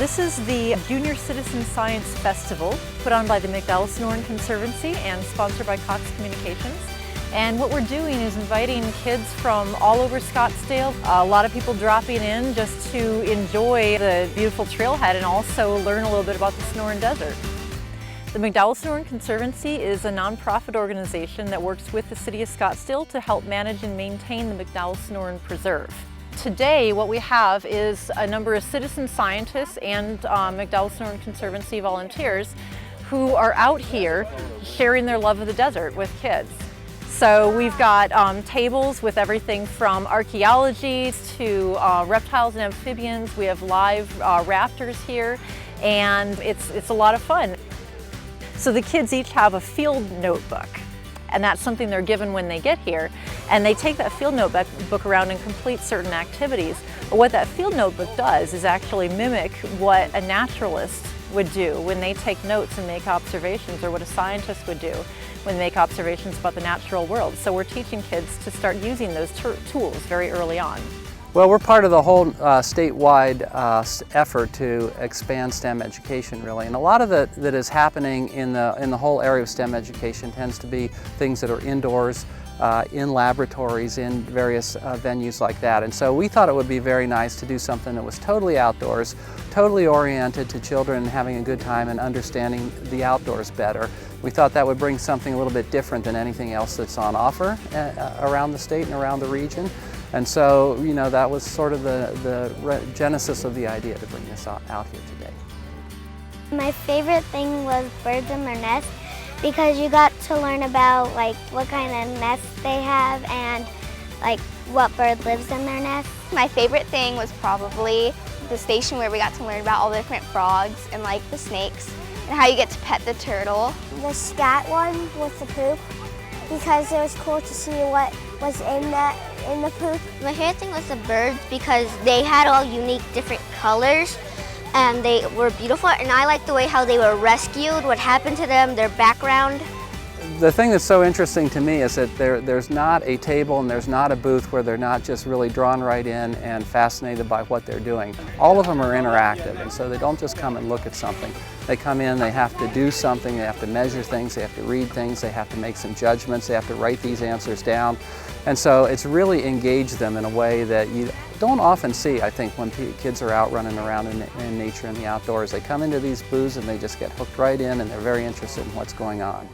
This is the Junior Citizen Science Festival put on by the McDowell Sonoran Conservancy and sponsored by Cox Communications. And what we're doing is inviting kids from all over Scottsdale, a lot of people dropping in just to enjoy the beautiful trailhead and also learn a little bit about the Sonoran Desert. The McDowell Sonoran Conservancy is a nonprofit organization that works with the City of Scottsdale to help manage and maintain the McDowell Sonoran Preserve. Today what we have is a number of citizen scientists and McDowell Sonoran Conservancy volunteers who are out here sharing their love of the desert with kids. So we've got tables with everything from archaeology to reptiles and amphibians. We have live raptors here, and it's a lot of fun. So the kids each have a field notebook, and that's something they're given when they get here. And they take that field notebook around and complete certain activities. But what that field notebook does is actually mimic what a naturalist would do when they take notes and make observations, or what a scientist would do when they make observations about the natural world. So we're teaching kids to start using those tools very early on. Well, we're part of the whole statewide effort to expand STEM education, really. And a lot of that is happening in the whole area of STEM education tends to be things that are indoors, in laboratories, in various venues like that. And so we thought it would be very nice to do something that was totally outdoors, totally oriented to children having a good time and understanding the outdoors better. We thought that would bring something a little bit different than anything else that's on offer around the state and around the region. And so, you know, that was sort of the genesis of the idea to bring this out here today. My favorite thing was birds in their nest, because you got to learn about like what kind of nest they have and like what bird lives in their nest. My favorite thing was probably the station where we got to learn about all the different frogs and like the snakes and how you get to pet the turtle. The scat one with the poop, because it was cool to see what was in the poop. My favorite thing was the birds because they had all unique different colors and they were beautiful, and I liked the way how they were rescued, what happened to them, their background. The thing that's so interesting to me is that there's not a table and there's not a booth where they're not just really drawn right in and fascinated by what they're doing. All of them are interactive, and so they don't just come and look at something. They come in, they have to do something, they have to measure things, they have to read things, they have to make some judgments, they have to write these answers down. And so it's really engaged them in a way that you don't often see, I think, when kids are out running around in nature and the outdoors. They come into these booths and they just get hooked right in, and they're very interested in what's going on.